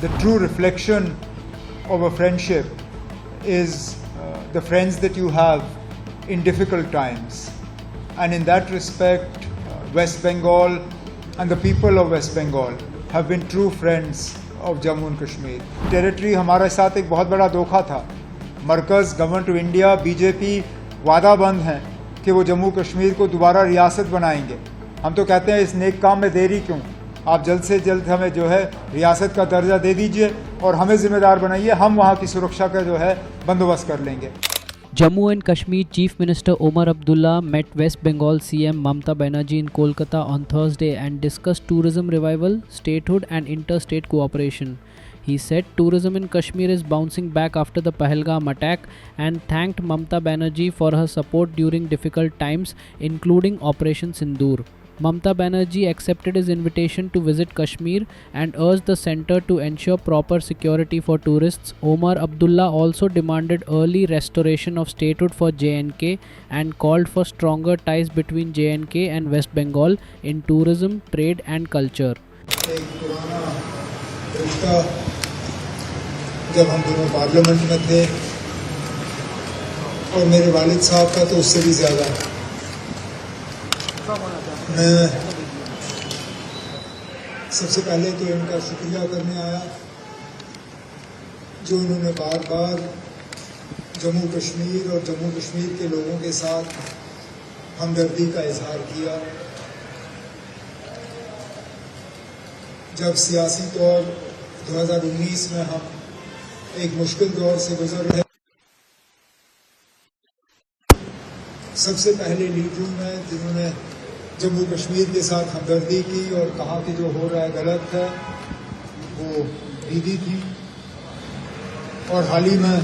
the true reflection of a friendship is the friends that you have in difficult times. And in that respect, West Bengal and the people of West Bengal have been true friends of Jammu and Kashmir. Territory हमारे साथ एक बहुत बड़ा धोखा था. मरकज़, government of India, BJP वादा बंद हैं कि वो जम्मू कश्मीर को दोबारा रियासत बनाएंगे. हम तो कहते हैं इस नेक काम में देरी क्यों, आप जल्द से जल्द हमें जो है रियासत का दर्जा दे दीजिए और हमें जिम्मेदार बनाइए, हम वहाँ की सुरक्षा का जो है बंदोबस्त कर लेंगे. Jammu and Kashmir Chief Minister Omar Abdullah met West Bengal CM Mamata Banerjee in Kolkata on Thursday and discussed tourism revival, statehood and interstate cooperation. He said tourism in Kashmir is bouncing back after the Pahalgam attack and thanked Mamata Banerjee for her support during difficult times, including Operation Sindoor. Mamata Banerjee accepted his invitation to visit Kashmir and urged the centre to ensure proper security for tourists. Omar Abdullah also demanded early restoration of statehood for J&K and called for stronger ties between J&K and West Bengal in tourism, trade and culture. एक पुराना रिश्ता जब हम दोनों parliament में थे और मेरे वालिद साहब का तो उससे भी ज़्यादा. मैं सबसे पहले तो इनका शुक्रिया करने आया जो उन्होंने बार बार जम्मू कश्मीर और जम्मू कश्मीर के लोगों के साथ हमदर्दी का इजहार किया. जब सियासी तौर 2019 में हम एक मुश्किल दौर से गुजर रहे, सबसे पहले लीडरों में जिन्होंने जम्मू कश्मीर के साथ हमदर्दी की और कहा कि जो हो रहा है गलत है, वो दीदी थी. और हाल ही में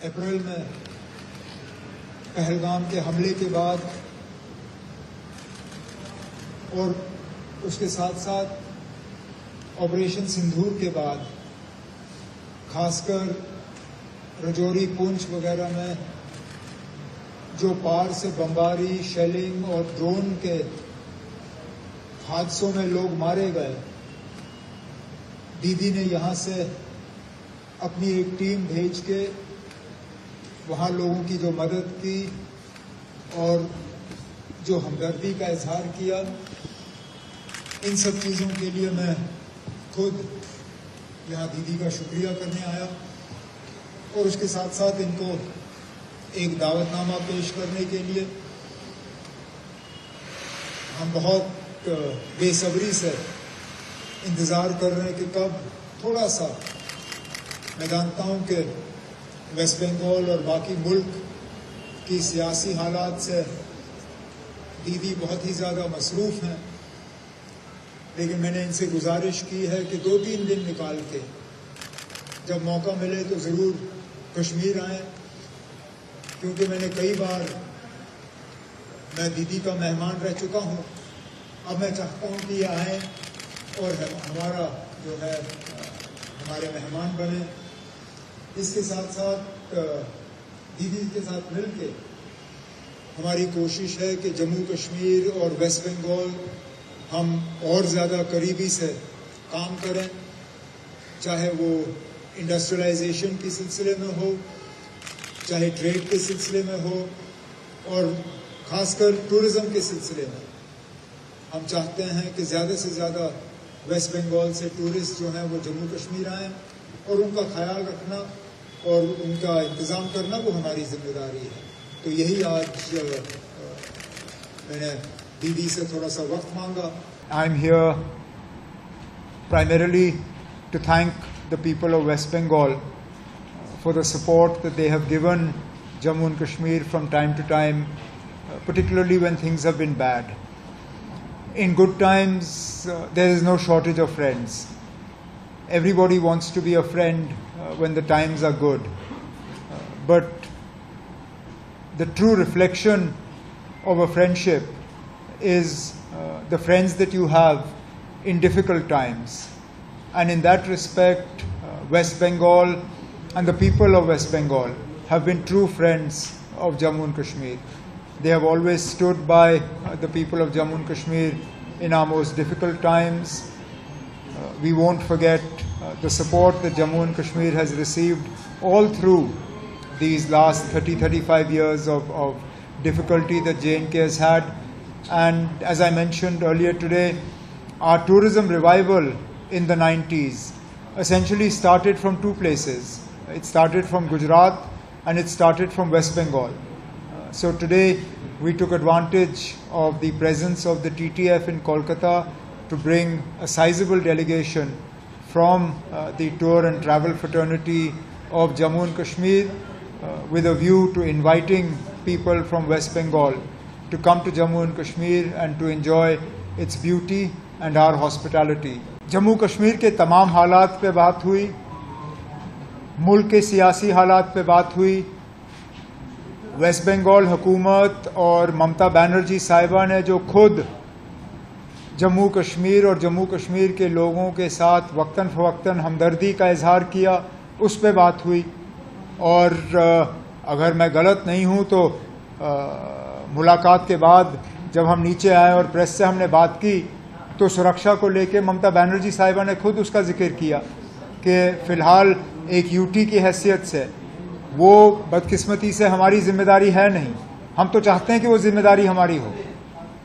अप्रैल में पहलगाम के हमले के बाद और उसके साथ साथ ऑपरेशन सिंदूर के बाद खासकर रजौरी, पुंछ वगैरह में जो पार से बमबारी, शेलिंग और ड्रोन के हादसों में लोग मारे गए, दीदी ने यहाँ से अपनी एक टीम भेज के वहाँ लोगों की जो मदद की और जो हमदर्दी का इजहार किया, इन सब चीज़ों के लिए मैं खुद यहाँ दीदी का शुक्रिया करने आया और उसके साथ साथ इनको एक दावतनामा पेश करने के लिए हम बहुत बेसब्री से इंतज़ार कर रहे हैं कि कब थोड़ा सा, मैं जानता हूँ कि वेस्ट बंगाल और बाकी मुल्क की सियासी हालात से दीदी बहुत ही ज़्यादा मसरूफ़ हैं, लेकिन मैंने इनसे गुजारिश की है कि 2-3 दिन निकाल के जब मौका मिले तो ज़रूर कश्मीर आएँ, क्योंकि मैंने कई बार मैं दीदी का मेहमान रह चुका हूँ. अब मैं चाहता हूँ कि ये आएँ और हमारा जो है हमारे मेहमान बने. इसके साथ साथ दीदी के साथ मिल के हमारी कोशिश है कि जम्मू कश्मीर और वेस्ट बंगाल हम और ज़्यादा करीबी से काम करें, चाहे वो इंडस्ट्रियलाइजेशन के सिलसिले में हो, चाहे ट्रेड के सिलसिले में हो और ख़ासकर टूरिज़म के सिलसिले में. हम चाहते हैं कि ज़्यादा से ज़्यादा वेस्ट बंगाल से टूरिस्ट जो हैं वो जम्मू कश्मीर आएँ और उनका ख्याल रखना और उनका इंतज़ाम करना वो हमारी जिम्मेदारी है. तो यही आज मैंने दीदी से थोड़ा सा वक्त मांगा. I am here primarily to thank the people of West Bengal for the support that they have given Jammu and Kashmir from time to time, particularly when things have been bad. In good times, there is no shortage of friends. Everybody wants to be a friend when the times are good. But the true reflection of a friendship is the friends that you have in difficult times. And in that respect, West Bengal and the people of West Bengal have been true friends of Jammu and Kashmir. They have always stood by the people of Jammu and Kashmir in our most difficult times. we won't forget the support that Jammu and Kashmir has received all through these last 30-35 years of difficulty that J&K has had. And as I mentioned earlier today, our tourism revival in the 90s essentially started from two places. It started from Gujarat and it started from West Bengal. So today we took advantage of the presence of the TTF in Kolkata to bring a sizable delegation from the tour and travel fraternity of Jammu and Kashmir with a view to inviting people from West Bengal to come to Jammu and Kashmir and to enjoy its beauty and our hospitality. Jammu Kashmir के तमाम हालात पे बात हुई, मुल्क के सियासी हालात पे बात हुई, वेस्ट बंगाल हुकूमत और ममता बनर्जी साहिबा ने जो खुद जम्मू कश्मीर और जम्मू कश्मीर के लोगों के साथ वक्तन फ़वक्तन हमदर्दी का इजहार किया, उस पे बात हुई। और अगर मैं गलत नहीं हूं तो मुलाकात के बाद जब हम नीचे आए और प्रेस से हमने बात की तो सुरक्षा को लेकर ममता बनर्जी साहिबा ने खुद उसका जिक्र किया कि फ़िलहाल एक यूटी की हैसियत से वो बदकिस्मती से हमारी जिम्मेदारी है नहीं, हम तो चाहते हैं कि वो जिम्मेदारी हमारी हो।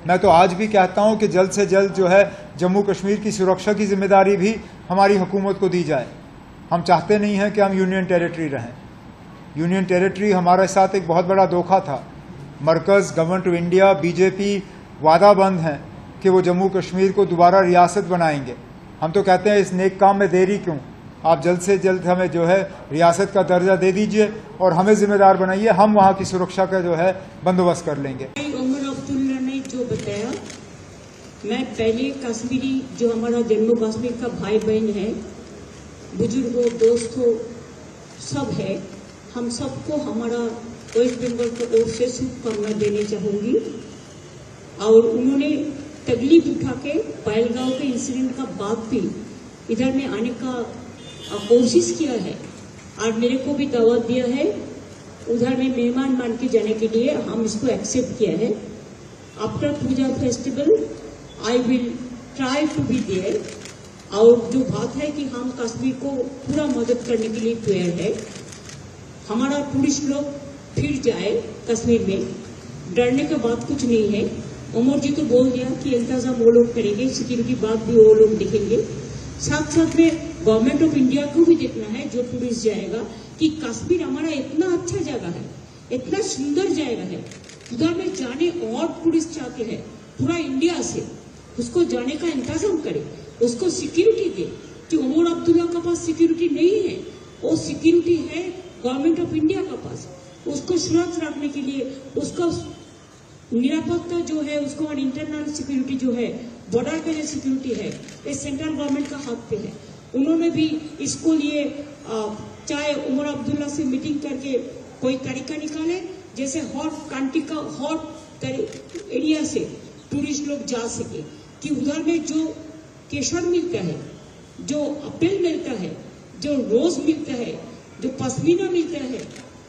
मैं तो आज भी कहता हूं कि जल्द से जल्द जो है जम्मू कश्मीर की सुरक्षा की जिम्मेदारी भी हमारी हुकूमत को दी जाए। हम चाहते नहीं हैं कि हम यूनियन टेरिटरी रहें। यूनियन टेरिटरी हमारे साथ एक बहुत बड़ा धोखा था। मरकज़, गवर्नमेंट ऑफ इंडिया, बीजेपी वादाबंद हैं कि वो जम्मू कश्मीर को दोबारा रियासत बनाएंगे। हम तो कहते हैं इस नेक काम में देरी क्यों, आप जल्द से जल्द हमें जो है रियासत का दर्जा दे दीजिए और हमें जिम्मेदार बनाइए, हम वहाँ की सुरक्षा का जो है बंदोबस्त कर लेंगे। उमर अब्दुल्ला ने जो बताया, मैं पहले कश्मीरी जो हमारा जम्मू कश्मीर का भाई बहन है, बुजुर्गों, दोस्तों सब है, हम सबको हमारा वेस्ट बंगाल की ओर से शुभकामना देने चाहूंगी। और उन्होंने तकलीफ उठा के पहलगांव के इंसिडेंट का बाद भी इधर में आने का कोशिश किया है और मेरे को भी दावत दिया है, उधर में मेहमान मान के जाने के लिए हम इसको एक्सेप्ट किया है। After Puja festival I will try to be there. और जो बात है कि हम कश्मीर को पूरा मदद करने के लिए तैयार है। हमारा टूरिस्ट लोग फिर जाए कश्मीर में, डरने का बात कुछ नहीं है। उमर जी तो बोल दिया कि इंतजाम वो लोग करेंगे, सिक्योरिटी बात भी वो लोग देखेंगे। साथ साथ में गवर्नमेंट ऑफ इंडिया को भी देखना है जो टूरिस्ट जाएगा कि कश्मीर हमारा इतना अच्छा जगह है, इतना सुंदर जगह है, उधर में जाने और टूरिस्ट चाहते हैं पूरा इंडिया से, उसको जाने का इंतजाम करे, उसको सिक्योरिटी दे। कि उमर अब्दुल्ला के पास सिक्योरिटी नहीं है, वो सिक्योरिटी है गवर्नमेंट ऑफ इंडिया के पास। उसको सुरक्षा रखने के लिए उसका निरापत्ता जो है, उसको और इंटरनल सिक्योरिटी जो है, बॉर्डर का जो सिक्योरिटी है, ये सेंट्रल गवर्नमेंट का हाथ पे है। उन्होंने भी इसको लिए चाहे उमर अब्दुल्ला से मीटिंग करके कोई तरीका निकाले जैसे हॉट कंट्री का हॉट एरिया से टूरिस्ट लोग जा सके, कि उधर में जो केसर मिलता है, जो अपील मिलता है, जो रोज मिलता है, जो पश्मीना मिलता है,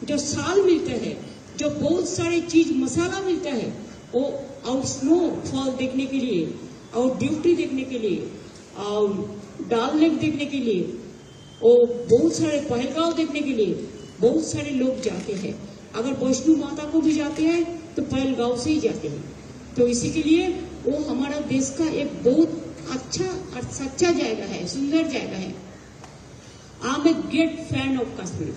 जो साल मिलता है, जो बहुत सारे चीज मसाला मिलता है, वो और स्नो फॉल देखने के लिए और ब्यूटी देखने के लिए और डाल लेक देखने के लिए और बहुत सारे पहलगांव देखने के लिए बहुत सारे लोग जाते हैं। अगर वैष्णो माता को भी जाते हैं तो पहलगांव से ही जाते हैं। तो इसी के लिए वो हमारा देश का एक बहुत अच्छा और सच्चा जगह है, सुंदर जगह है। I am a great fan of Kashmir.